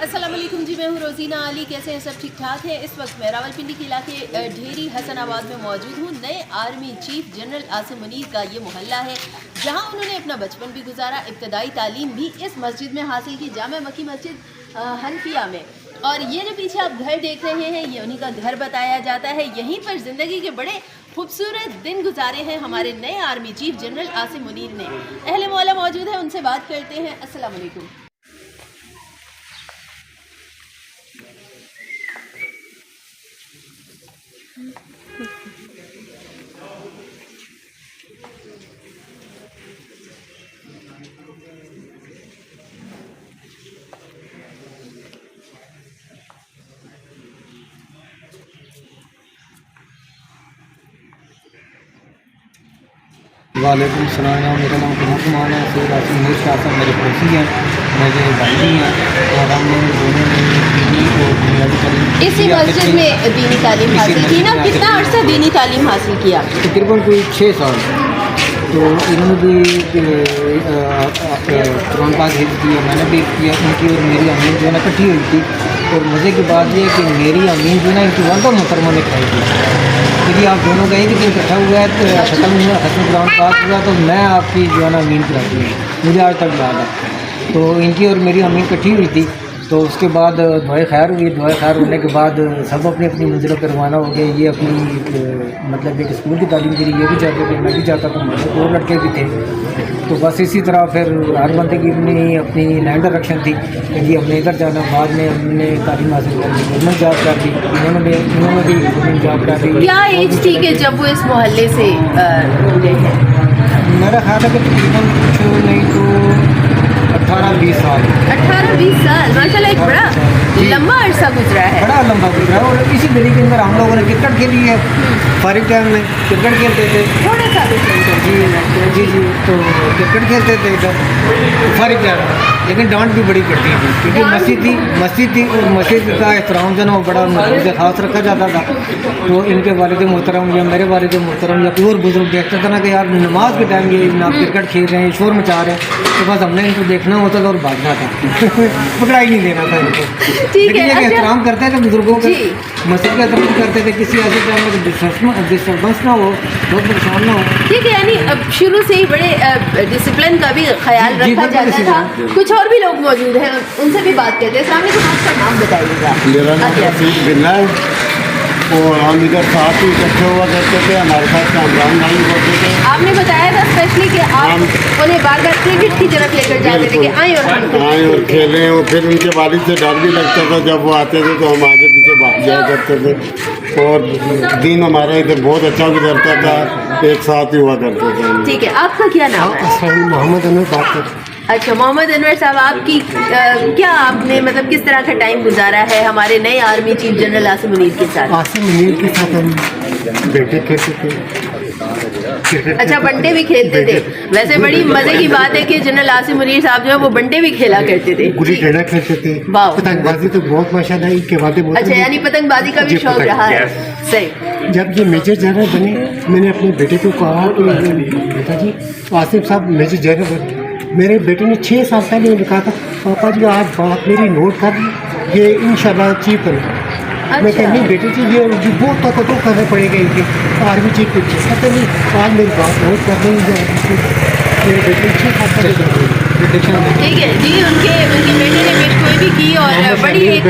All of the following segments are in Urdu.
السلام علیکم جی، میں ہوں روزینہ علی. کیسے ہیں سب؟ ٹھیک ٹھاک ہے. اس وقت میں راولپنڈی کے علاقے ڈھیری حسن آباد میں موجود ہوں. نئے army chief general Asim Munir کا یہ محلہ ہے جہاں انہوں نے اپنا بچپن بھی گزارا. ابتدائی تعلیم بھی اس مسجد میں حاصل کی، جامع مکی مسجد حنفیہ میں. اور یہ جو پیچھے آپ گھر دیکھ رہے ہیں یہ انہی کا گھر بتایا جاتا ہے. یہیں پر زندگی کے بڑے خوبصورت دن گزارے ہیں ہمارے نئے army chief general Asim Munir نے. اہل مولا موجود ہیں، ان سے بات کرتے ہیں. السلام علیکم. وعلیکم السلام. میرا نام کمار ہے. سید عاصم منیر شاہ صاحب میرے پڑوسی ہیں، میرے بھائی بھی ہیں، اور ہم نے دونوں نے دینی اور بنیادی تعلیم اسی مسجد میں دینی تعلیم حاصل کی نا. کتنا عرصہ دینی تعلیم حاصل کیا؟ تقریباً کوئی 6 سال. تو انہوں نے بھی قرآن پاک حفظ کیا، میں نے بھی کیا. ان کی اور میری امین جو ہے نا اکٹھی ہوئی تھی. اور مزے کی بات یہ ہے کہ میری امین جو ہے نا ان کی والدہ محترمہ نے کھائی تھی. کیونکہ آپ دونوں گئے کہ دن اکٹھا ہوا ہے تو ختم ہوا، ختم قرآن پاک ہوا تو میں آپ کی جو ہے نا امین کراتی ہوں. مجھے آج تک یاد ہے. تو ان کی اور میری امین اکٹھی ہوئی تھی. تو اس کے بعد دعائے خیر ہوئی. دعائے خیر ہونے کے بعد سب اپنی اپنی منزلوں پہ روانہ ہو گئے. یہ اپنی مطلب ایک اسکول کی تعلیم کے لیے یہ بھی چاہتے تھے، میں بھی چاہتا تھا. مجھے اور لڑکے بھی تھے. تو بس اسی طرح پھر ہر بندے کی اپنی لائن ڈائریکشن تھی کہ جی ہم نے ادھر جانا. بعد میں ہم نے تعلیم حاصل کر لی، گورنمنٹ جاب کر لی. انہوں نے بھی گورنمنٹ جاب کر لی. کیا ایج تھی کہ جب وہ اس محلے سے گئے ہیں؟ میرا خیال ہے کہ تقریباً کچھ نہیں تو 18-20 سال. 18-20 سال. ماشاء اللہ، ایک بڑا لمبا عرصہ گزرا ہے. بڑا لمبا گزرا ہے. اور اسی دلی کے اندر ہم لوگوں نے کرکٹ کھیلی ہے. فارغ ٹائم میں کرکٹ کھیلتے تھے. تھوڑا سا بھی جی تو کرکٹ کھیلتے تھے ادھر فارغ ٹائم. لیکن ڈانٹ بھی بڑی پڑتی تھی کیونکہ مسجد تھی اور مسجد کا احترام جو ہے نا وہ بڑا محفوظ خاص رکھا جاتا تھا. تو ان کے والد محترم یا میرے والد محترم یا کوئی اور بزرگ دیکھتا تھا نا کہ یار نماز کے ٹائم یہ آپ کرکٹ کھیل رہے ہیں، شور مچا رہے ہیں، تو بس ہم نے ان کو دیکھنا ہوتا تھا اور بھاگنا تھا. پکڑا ہی نہیں دینا تھا ان کو. لیکن یہ احترام کرتے تھے بزرگوں کا، مسجد کا احترام کرتے تھے. کسی ایسے ٹائم میں ڈسٹربنس نہ ہو، بہت پریشان نہ ہو. ٹھیک ہے. یعنی اب شروع سے ہی بڑے ڈسپلن کا بھی خیال رکھا جاتا تھا. کچھ اور بھی لوگ موجود ہیں، ان سے بھی بات کرتے ہیں. السلام علیکم. آپ کا نام بتائیے گا. میرا نام رفیق بلّہ ہے اور ہم ادھر ساتھ ہی اکٹھے ہوا کرتے تھے. ہمارے ساتھ کامران بھائی ہوتے تھے. آپ نے بتایا تھا اسپیشلی کہ آپ انہیں بار بار کرکٹ کی طرف لے کر جاتے تھے کہ آئیں اور کھیلیں. اور پھر ان کے والد سے ڈر بھی لگتا تھا جب وہ آتے تھے تو ہم آگے پیچھے بھاگ جایا کرتے تھے. اور دن ہمارا ادھر بہت اچھا گزرتا تھا، ایک ساتھ ہی ہوا کرتے تھے. ٹھیک ہے. آپ کا کیا نام ہے؟ محمد انور بات کرتے. اچھا محمد انور صاحب، آپ کی کیا آپ نے مطلب کس طرح کا ٹائم گزارا ہے ہمارے نئے army chief general Asim Munir کے ساتھ؟ عاصم منیر کے ساتھ ہم بیٹے کھیلتے تھے. اچھا، بنٹے بھی کھیلتے تھے. ویسے بڑی مزے کی بات ہے کہ جنرل عاصم منیر صاحب جو ہے وہ بنٹے بھی کھیلا کرتے تھے. گلی ڈنڈا کھیلتے تھے. پتنگ بازی تو بہت ماشاءاللہ ان کے والد بہت. اچھا، یعنی پتنگ بازی کا بھی شوق رہا ہے. صحیح. جب یہ میجر جنرل بنے میں نے اپنے بیٹے کو کہا کہ بیٹا جی آصف صاحب میجر جنرل بنے. میرے بیٹے نے 6 سال پہلے یہ کہا تھا پاپا جی آج بات میری نوٹ کر لی، یہ انشاءاللہ چیف کرے. میں کہا نہیں بیٹے جی یہ بہت توقع کرنا پڑے گا ان کے آرمی چیف کو. پتہ نہیں آج میری بات نوٹ کر رہی ہے. میرے بیٹے 6 سال پہلے. ٹھیک ہے جی. ان کے بیٹے نے پیش گوئی بھی کی اور بڑی ایک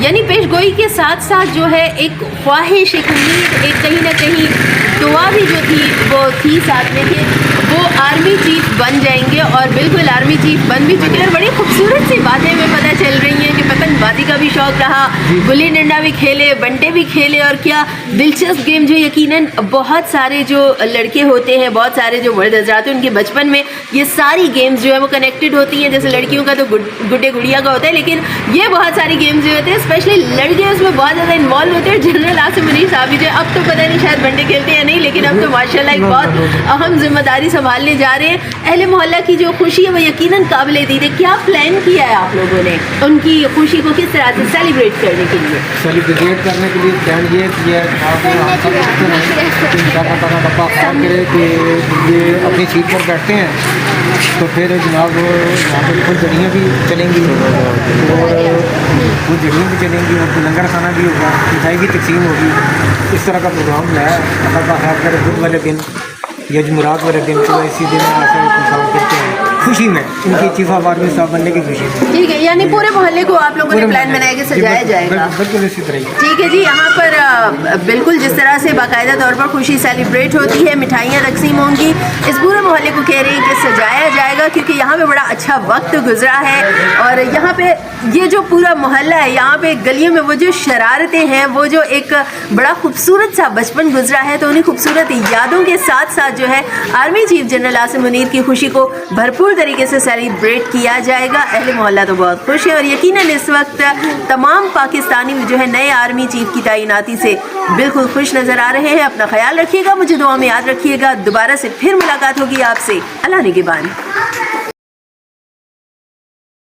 یعنی پیش گوئی کے ساتھ ساتھ جو ہے ایک خواہش، ایک امید، ایک کہیں نہ کہیں دعا بھی جو تھی وہ تھی ساتھ میں کہ وہ آرمی چیف بن جائیں گے. اور بالکل آرمی چیف بن بھی چکے. اور بڑی خوبصورت سی باتیں ہمیں پتہ چل رہی ہیں کہ پتنگ بازی کا بھی شوق رہا، گلی ڈنڈا بھی کھیلے، بنٹے بھی کھیلے. اور کیا دلچسپ گیم جو یقیناً بہت سارے جو لڑکے ہوتے ہیں، بہت سارے جو مرد حضرات ہیں، ان کے بچپن میں یہ ساری گیمز جو ہے وہ کنیکٹڈ ہوتی ہیں. جیسے لڑکیوں کا تو گڈے گڑیا کا ہوتا ہے، لیکن یہ بہت ساری گیمز جو ہوتے ہیں اسپیشلی لڑکے اس میں بہت زیادہ انوالو ہوتے ہیں. جنرل عاصم منیر صاحب بھی جو ہے اب تو پتہ نہیں شاید بنٹے کھیلتے ہیں نہیں، لیکن اب تو ماشاءاللہ ایک بہت اہم ذمہ داری سنبھالنے جا رہے ہیں. اہل محلہ کی جو خوشی ہے وہ یقیناً قابل دید ہے. کیا پلان کیا ہے آپ لوگوں نے ان کی خوشی کو کو کس طرح سے سیلیبریٹ کرنے کے لیے؟ سیلیبریٹ کرنے کے لیے پلان یہ کیا خیال کرے کہ یہ اپنی سیٹ پر بیٹھتے ہیں تو پھر جناب یہاں پہ خود جڑیاں بھی چلیں گی اور خود جڑیاں بھی چلیں گی اور لنگر کھانا بھی ہوگا، مٹھائی کی تقسیم ہوگی، اس طرح کا پروگرام لایا اللہ کا خیال کرے بدھ والے دن یا جمعرات والے دن تو اسی دن ایسا پروگرام کرتے ہیں خوشی میں، ان کی چیف آف آرمی صاحب بننے کی خوشی میں۔ ٹھیک ہے، یعنی پورے محلے کو آپ لوگوں نے پلان بنایا کہ سجایا جائے گا؟ بالکل اسی طرح ہی۔ ٹھیک ہے جی، یہاں پر بالکل جس طرح سے باقاعدہ طور پر خوشی سیلیبریٹ ہوتی ہے، مٹھائیاں تقسیم ہوں گی، اس پورے محلے کو کہہ رہے ہیں کہ سجایا جائے گا کیونکہ یہاں پہ بڑا اچھا وقت گزرا ہے اور یہاں پہ یہ جو پورا محلہ ہے، یہاں پہ گلیوں میں وہ جو شرارتیں ہیں، وہ جو ایک بڑا خوبصورت سا بچپن گزرا ہے، تو انہیں خوبصورت یادوں کے ساتھ ساتھ جو ہے army chief general Asim Munir کی خوشی کو بھرپور طریقے سے سیلیبریٹ کیا جائے گا۔ اہل محلہ تو بہت خوش ہے اور یقیناً اس وقت تمام پاکستانی جو ہے نئے آرمی چیف کی تعیناتی سے بالکل خوش نظر آ رہے ہیں۔ اپنا خیال رکھیے گا، مجھے دعا میں یاد رکھیے گا، دوبارہ سے پھر ملاقات ہوگی آپ سے، اللہ نگہبان۔